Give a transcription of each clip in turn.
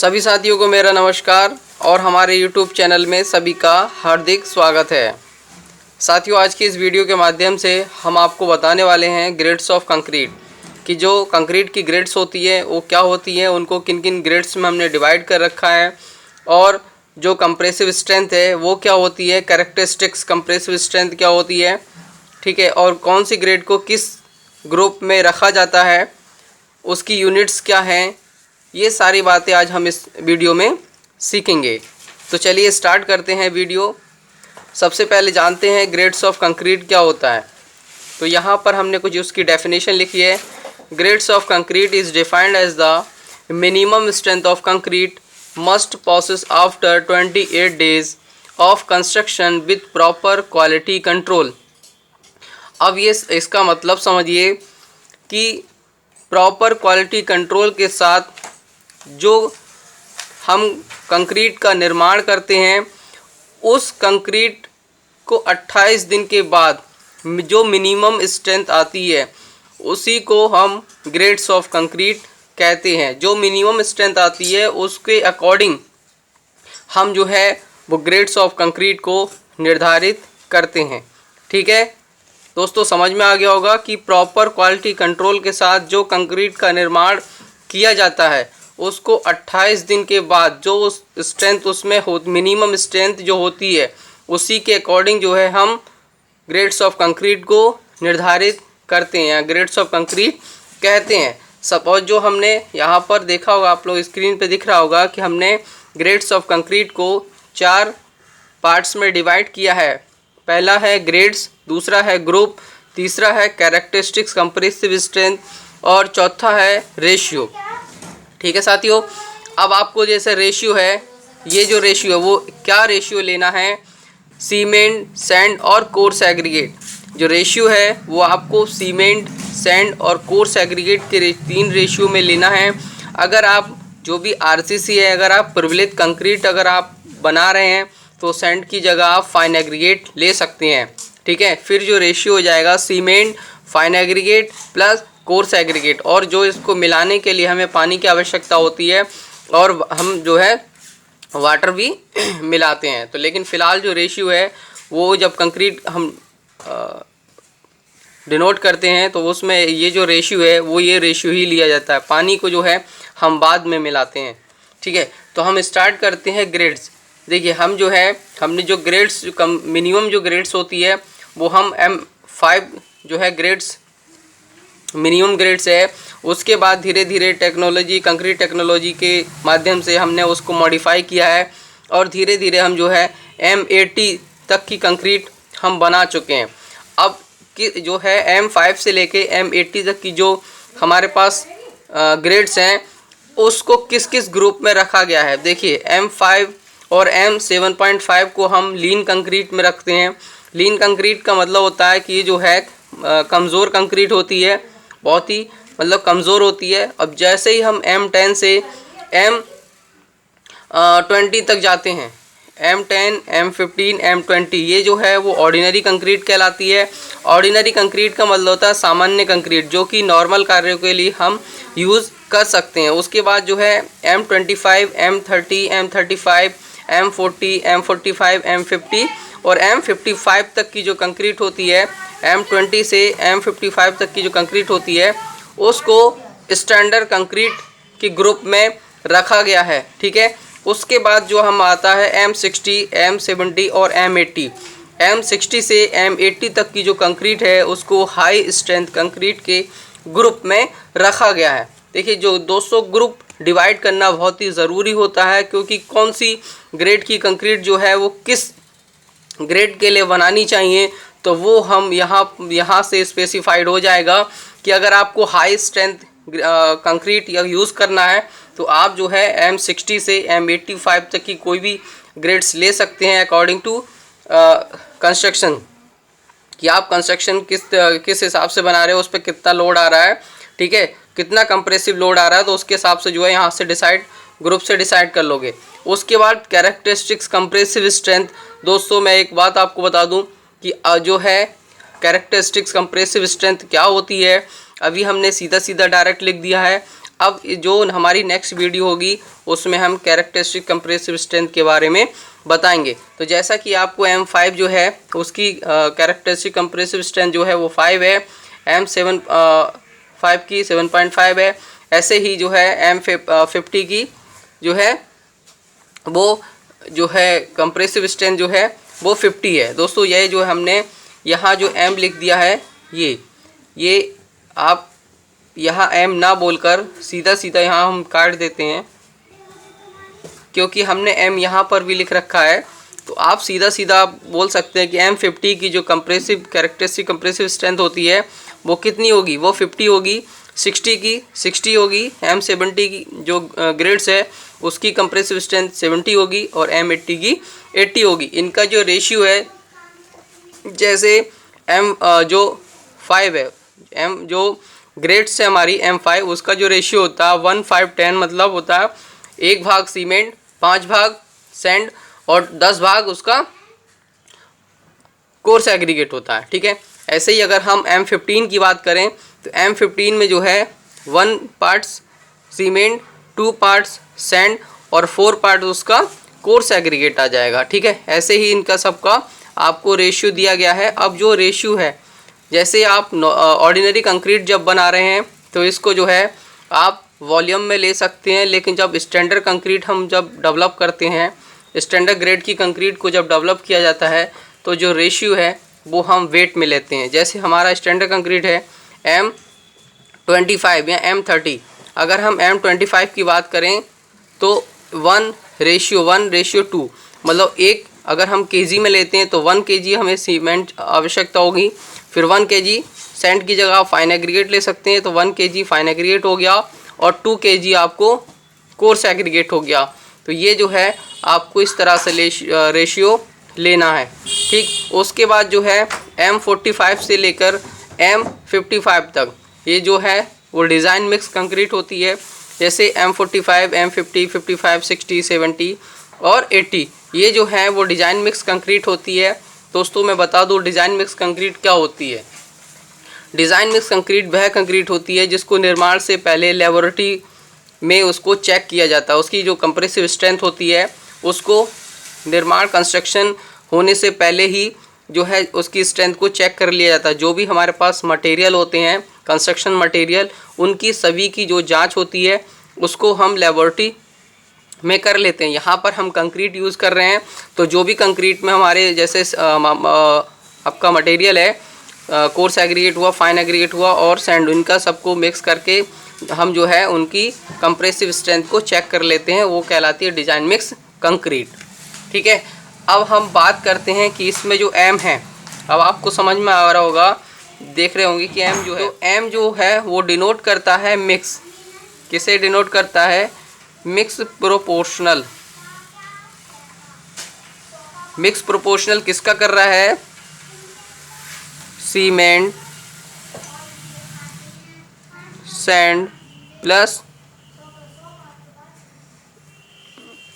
सभी साथियों को मेरा नमस्कार और हमारे YouTube चैनल में सभी का हार्दिक स्वागत है। साथियों, आज की इस वीडियो के माध्यम से हम आपको बताने वाले हैं ग्रेड्स ऑफ कंक्रीट कि जो कंक्रीट की ग्रेड्स होती है वो क्या होती है, उनको किन किन ग्रेड्स में हमने डिवाइड कर रखा है और जो कंप्रेसिव स्ट्रेंथ है वो क्या होती है, कैरेक्टरिस्टिक्स कंप्रेसिव स्ट्रेंथ क्या होती है, ठीक है, और कौन सी ग्रेड को किस ग्रुप में रखा जाता है, उसकी यूनिट्स क्या हैं, ये सारी बातें आज हम इस वीडियो में सीखेंगे। तो चलिए स्टार्ट करते हैं वीडियो। सबसे पहले जानते हैं ग्रेड्स ऑफ कंक्रीट क्या होता है। तो यहाँ पर हमने कुछ उसकी डेफिनेशन लिखी है। Grades of concrete is defined as the minimum strength of concrete must process after 28 days of construction with proper quality control. अब ये इसका मतलब समझिए कि प्रॉपर क्वालिटी कंट्रोल के साथ जो हम कंक्रीट का निर्माण करते हैं उस कंक्रीट को 28 दिन के बाद जो मिनिमम स्ट्रेंथ आती है उसी को हम ग्रेड्स ऑफ कंक्रीट कहते हैं। जो मिनिमम स्ट्रेंथ आती है उसके अकॉर्डिंग हम जो है वो ग्रेड्स ऑफ कंक्रीट को निर्धारित करते हैं। ठीक है दोस्तों, समझ में आ गया होगा कि प्रॉपर क्वालिटी कंट्रोल के साथ जो कंक्रीट का निर्माण किया जाता है उसको 28 दिन के बाद जो स्ट्रेंथ उसमें हो, मिनिमम स्ट्रेंथ जो होती है उसी के अकॉर्डिंग जो है हम ग्रेड्स ऑफ कंक्रीट को निर्धारित करते हैं या ग्रेड्स ऑफ कंक्रीट कहते हैं। सपोज जो हमने यहाँ पर देखा होगा, आप लोग स्क्रीन पे दिख रहा होगा कि हमने ग्रेड्स ऑफ कंक्रीट को 4 पार्ट्स में डिवाइड किया है। पहला है ग्रेड्स, दूसरा है ग्रुप, तीसरा है कैरेक्टरिस्टिक्स कंप्रेसिव स्ट्रेंथ और चौथा है रेशियो। ठीक है साथियों, अब आपको जैसे रेशियो है, ये जो रेशियो है वो क्या रेशियो लेना है, सीमेंट, सैंड और कोर्स एग्रीगेट। जो रेशियो है वो आपको सीमेंट, सैंड और कोर्स एग्रीगेट के 3 रेशियो में लेना है। अगर आप जो भी आरसीसी है, अगर आप प्रबलित कंक्रीट अगर आप बना रहे हैं तो सैंड की जगह आप फाइन एग्रीगेट ले सकते हैं। ठीक है, फिर जो रेशियो हो जाएगा cement, fine aggregate plus coarse aggregate, और जो इसको मिलाने के लिए हमें पानी की आवश्यकता होती है और हम जो है वाटर भी मिलाते हैं। तो लेकिन फ़िलहाल जो रेशियो है वो जब कंक्रीट हम डिनोट करते हैं तो उसमें ये जो रेशियो है वो ये रेशियो ही लिया जाता है। पानी को जो है हम बाद में मिलाते हैं। ठीक है, तो हम स्टार्ट करते हैं ग्रेड्स। देखिए हम जो है हमने जो ग्रेड्स मिनिमम जो ग्रेड्स होती है वो हम M5 जो है ग्रेड्स मिनिमम ग्रेड्स है। उसके बाद धीरे धीरे टेक्नोलॉजी, कंक्रीट टेक्नोलॉजी के माध्यम से हमने उसको मॉडिफाई किया है और धीरे धीरे हम जो है M80 तक की कंक्रीट हम बना चुके हैं। अब कि जो है M5 से लेके M80 तक की जो हमारे पास ग्रेड्स हैं उसको किस किस ग्रुप में रखा गया है। देखिए M5 और M7.5 को हम लीन कंक्रीट में रखते हैं। लीन कंक्रीट का मतलब होता है कि ये जो है कमज़ोर कंक्रीट होती है, बहुत ही मतलब कमज़ोर होती है। अब जैसे ही हम M10 से M20 तक जाते हैं, M10, M15, M20, ये जो है वो ऑर्डिनरी कंक्रीट कहलाती है। ऑर्डिनरी कंक्रीट का मतलब होता है सामान्य कंक्रीट जो कि नॉर्मल कार्यों के लिए हम यूज़ कर सकते हैं। उसके बाद जो है M25, M30, M35, M40, M45, M50 और M55 तक की जो कंक्रीट होती है, M20 से M55 तक की जो कंक्रीट होती है उसको स्टैंडर्ड कंक्रीट के ग्रुप में रखा गया है। ठीक है, उसके बाद जो हम आता है M60, M70 और M80। M60 से M80 तक की जो कंक्रीट है उसको हाई स्ट्रेंथ कंक्रीट के ग्रुप में रखा गया है। देखिए जो दोस्तों ग्रुप डिवाइड करना बहुत ही ज़रूरी होता है, क्योंकि कौन सी ग्रेड की कंक्रीट जो है वो किस ग्रेड के लिए बनानी चाहिए तो वो हम यहाँ से स्पेसिफाइड हो जाएगा कि अगर आपको हाई स्ट्रेंथ कंक्रीट या यूज़ करना है तो आप जो है M60 से M85 तक की कोई भी ग्रेड्स ले सकते हैं अकॉर्डिंग टू कंस्ट्रक्शन, कि आप कंस्ट्रक्शन किस हिसाब से बना रहे हो, उस पर कितना लोड आ रहा है, ठीक है, कितना कंप्रेसिव लोड आ रहा है, तो उसके हिसाब से जो है यहाँ से ग्रुप से डिसाइड कर लोगे। उसके बाद कैरेक्टरिस्टिक्स कंप्रेसिव स्ट्रेंथ। दोस्तों मैं एक बात आपको बता दूं कि जो है कैरेक्टरिस्टिक्स कंप्रेसिव स्ट्रेंथ क्या होती है, अभी हमने सीधा सीधा डायरेक्ट लिख दिया है। अब जो हमारी नेक्स्ट वीडियो होगी उसमें हम कैरेक्टरिस्टिक कंप्रेसिव स्ट्रेंथ के बारे में बताएंगे। तो जैसा कि आपको M5 जो है उसकी कैरेक्टरिस्टिक कंप्रेसिव स्ट्रेंथ जो है वो 5 है, M5 की 7.5 है। ऐसे ही जो है M50 की जो है वो जो है कंप्रेसिव स्ट्रेंथ जो है वो 50 है। दोस्तों ये जो हमने यहाँ जो M लिख दिया है ये आप यहाँ M ना बोलकर सीधा सीधा यहाँ हम काट देते हैं, क्योंकि हमने M यहाँ पर भी लिख रखा है। तो आप सीधा सीधा बोल सकते हैं कि M50 की जो कंप्रेसिव कैरेक्टरिस्टिक कंप्रेसिव स्ट्रेंथ होती है वो कितनी होगी, वो 50 होगी। 60 की 60 होगी। M70 की जो ग्रेड्स है उसकी कंप्रेसिव स्ट्रेंथ 70 होगी और M80 की 80 होगी। इनका जो रेशियो है, जैसे M जो 5 है, M जो ग्रेड्स है हमारी M5, उसका जो रेशियो होता है 1:5:10, मतलब होता है 1 भाग सीमेंट, 5 भाग सैंड और 10 भाग उसका कोर्स एग्रीगेट होता है। ठीक है, ऐसे ही अगर हम M15 की बात करें तो M15 में जो है 1 पार्ट्स सीमेंट, 2 पार्ट्स सैंड और 4 पार्ट उसका कोर्स एग्रीगेट आ जाएगा। ठीक है, ऐसे ही इनका सबका आपको रेशियो दिया गया है। अब जो रेशियो है, जैसे आप ऑर्डिनरी कंक्रीट जब बना रहे हैं तो इसको जो है आप वॉल्यूम में ले सकते हैं, लेकिन जब स्टैंडर्ड कंक्रीट हम जब डेवलप करते हैं, स्टैंडर्ड ग्रेड की कंक्रीट को जब डेवलप किया जाता है तो जो रेशियो है वो हम वेट में लेते हैं। जैसे हमारा स्टैंडर्ड कंक्रीट है M25 या M30, अगर हम M25 की बात करें तो 1:2, मतलब एक अगर हम केजी में लेते हैं तो 1 kg हमें सीमेंट आवश्यकता होगी। फिर 1 kg सैंड की जगह आप फाइन एग्रीगेट ले सकते हैं, तो 1 kg फाइन एग्रीगेट हो गया और 2 kg आपको कोर्स एग्रीगेट हो गया। तो ये जो है आपको इस तरह से रेशियो लेना है। ठीक, उसके बाद जो है M45 से लेकर M55 तक ये जो है वो डिज़ाइन मिक्स कंक्रीट होती है। जैसे M45, M50, 55, 60, 70 और 80 ये जो है वो डिज़ाइन मिक्स कंक्रीट होती है। दोस्तों मैं बता दूं डिज़ाइन मिक्स कंक्रीट क्या होती है। डिज़ाइन मिक्स कंक्रीट वह कंक्रीट होती है जिसको निर्माण से पहले लेबोरेटरी में उसको चेक किया जाता है। उसकी जो कंप्रेसिव स्ट्रेंथ होती है उसको निर्माण कंस्ट्रक्शन होने से पहले ही जो है उसकी स्ट्रेंथ को चेक कर लिया जाता है। जो भी हमारे पास मटेरियल होते हैं कंस्ट्रक्शन मटेरियल, उनकी सभी की जो जांच होती है उसको हम लेबोरेटरी में कर लेते हैं। यहाँ पर हम कंक्रीट यूज़ कर रहे हैं, तो जो भी कंक्रीट में हमारे जैसे आपका मटेरियल है, कोर्स एग्रीगेट हुआ, फाइन एग्रीगेट हुआ और सैंड, इनका सबको मिक्स करके हम जो है उनकी कंप्रेसिव स्ट्रेंथ को चेक कर लेते हैं। वो कहलाती है डिज़ाइन मिक्स कंक्रीट। ठीक है, अब हम बात करते हैं कि इसमें जो M है, अब आपको समझ में आ रहा होगा, देख रहे होंगे कि M जो है, तो M जो है वो डिनोट करता है मिक्स। किसे डिनोट करता है? Mix proportional. मिक्स प्रोपोर्शनल किसका कर रहा है? सीमेंट, सैंड प्लस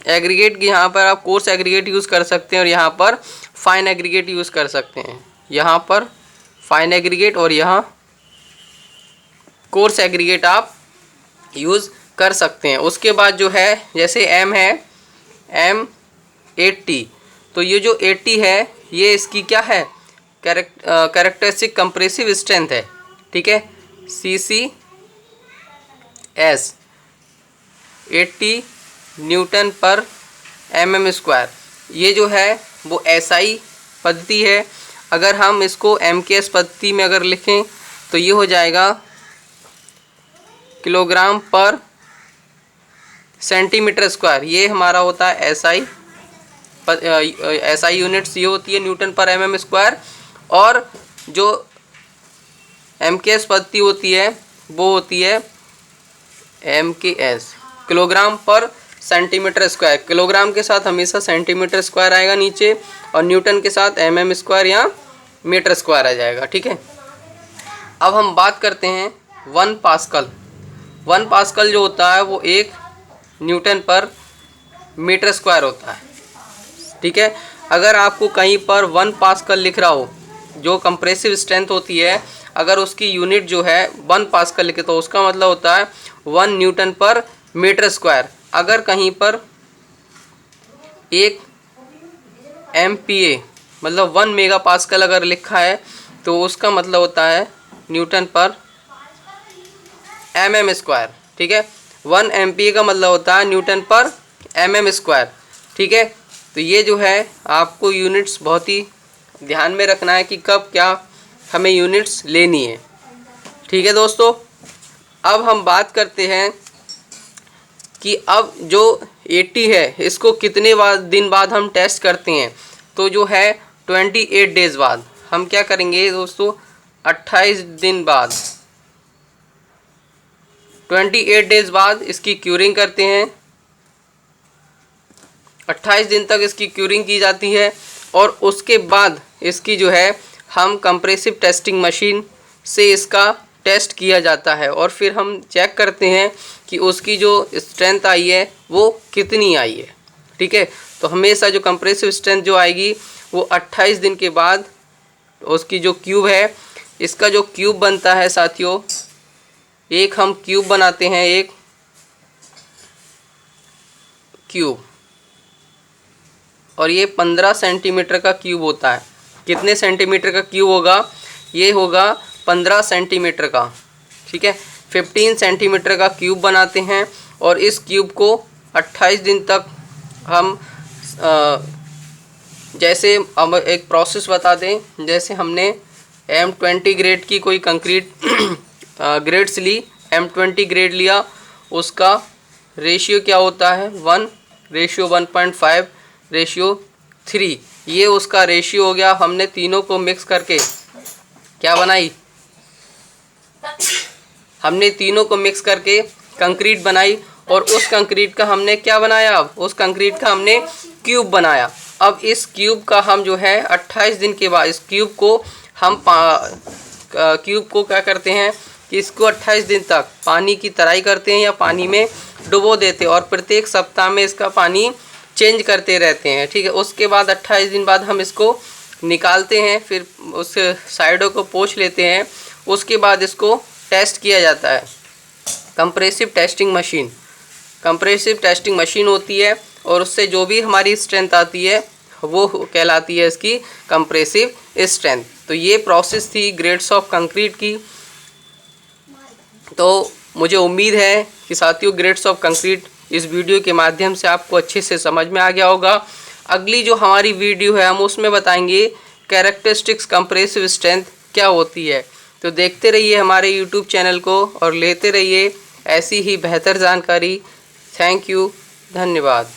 एग्रीगेट की। यहाँ पर आप कोर्स एग्रीगेट यूज़ कर सकते हैं और यहाँ पर फाइन एग्रीगेट यूज़ कर सकते हैं। यहाँ पर फाइन एग्रीगेट और यहाँ कोर्स एग्रीगेट आप यूज़ कर सकते हैं। उसके बाद जो है जैसे M है M80, तो ये जो 80 है ये इसकी क्या है? कैरेक्टरिस्टिक कंप्रेसिव स्ट्रेंथ है। ठीक है, CCS 80 न्यूटन पर mm²। ये जो है वो SI पद्धति है। अगर हम इसको MKS पद्धति में अगर लिखें तो ये हो जाएगा किलोग्राम पर सेंटीमीटर²। ये हमारा होता है SI यूनिट्स ये होती है न्यूटन पर mm²। और जो MKS पद्धति होती है वो होती है MKS किलोग्राम पर सेंटीमीटर²। किलोग्राम के साथ हमेशा सेंटीमीटर² आएगा नीचे और न्यूटन के साथ mm² या मीटर² आ जाएगा। ठीक है, अब हम बात करते हैं 1 पास्कल। 1 पास्कल जो होता है वो 1 न्यूटन पर मीटर² होता है। ठीक है, अगर आपको कहीं पर 1 पास्कल लिख रहा हो, जो कंप्रेसिव स्ट्रेंथ होती है, अगर उसकी यूनिट जो है 1 पास्कल लिखे तो उसका मतलब होता है 1 न्यूटन पर मीटर स्क्वायर। अगर कहीं पर 1 MPa मतलब 1 मेगा पास्कल अगर लिखा है तो उसका मतलब होता है न्यूटन पर mm स्क्वायर। ठीक है, 1 MPa का मतलब होता है न्यूटन पर mm स्क्वायर। ठीक है, तो ये जो है आपको यूनिट्स बहुत ही ध्यान में रखना है कि कब क्या हमें यूनिट्स लेनी है। ठीक है दोस्तों, अब हम बात करते हैं कि अब जो 80 है इसको कितने दिन बाद हम टेस्ट करते हैं। तो जो है 28 डेज़ बाद हम क्या करेंगे दोस्तों, 28 दिन बाद 28 डेज़ बाद इसकी क्यूरिंग करते हैं। 28 दिन तक इसकी क्यूरिंग की जाती है और उसके बाद इसकी जो है हम कंप्रेसिव टेस्टिंग मशीन से इसका टेस्ट किया जाता है और फिर हम चेक करते हैं कि उसकी जो स्ट्रेंथ आई है वो कितनी आई है। ठीक है, तो हमेशा जो कंप्रेसिव स्ट्रेंथ जो आएगी वो 28 दिन के बाद उसकी जो क्यूब है, इसका जो क्यूब बनता है साथियों, एक हम क्यूब बनाते हैं, एक क्यूब, और ये 15 सेंटीमीटर का क्यूब होता है। कितने सेंटीमीटर का क्यूब होगा, ये होगा 15 सेंटीमीटर का। ठीक है, 15 सेंटीमीटर का क्यूब बनाते हैं और इस क्यूब को 28 दिन तक हम जैसे अब एक प्रोसेस बता दें, जैसे हमने M20 ग्रेड की कोई कंक्रीट ग्रेड्स ली, M20 ग्रेड लिया, उसका रेशियो क्या होता है 1 रेशियो 1.5 रेशियो 3, ये उसका रेशियो हो गया। हमने तीनों को मिक्स करके क्या बनाई, हमने तीनों को मिक्स करके कंक्रीट बनाई और उस कंक्रीट का हमने क्या बनाया, अब उस कंक्रीट का हमने क्यूब बनाया। अब इस क्यूब का हम जो है 28 दिन के बाद इस क्यूब को हम क्यूब को क्या करते हैं कि इसको 28 दिन तक पानी की तराई करते हैं या पानी में डुबो देते हैं और प्रत्येक सप्ताह में इसका पानी चेंज करते रहते हैं। ठीक है, उसके बाद 28 दिन बाद हम इसको निकालते हैं, फिर उस साइडों को पोंछ लेते हैं। उसके बाद इसको टेस्ट किया जाता है। Compressive testing machine, compressive testing machine होती है और उससे जो भी हमारी स्ट्रेंथ आती है वो कहलाती है इसकी कंप्रेसिव स्ट्रेंथ। तो ये प्रोसेस थी ग्रेड्स ऑफ कंक्रीट की। तो मुझे उम्मीद है कि साथियों ग्रेड्स ऑफ कंक्रीट इस वीडियो के माध्यम से आपको अच्छे से समझ में आ गया होगा। अगली जो हमारी वीडियो है हम उसमें बताएंगे कैरेक्टरिस्टिक्स कंप्रेसिव स्ट्रेंथ क्या होती है। तो देखते रहिए हमारे यूट्यूब चैनल को और लेते रहिए ऐसी ही बेहतर जानकारी। थैंक यू, धन्यवाद।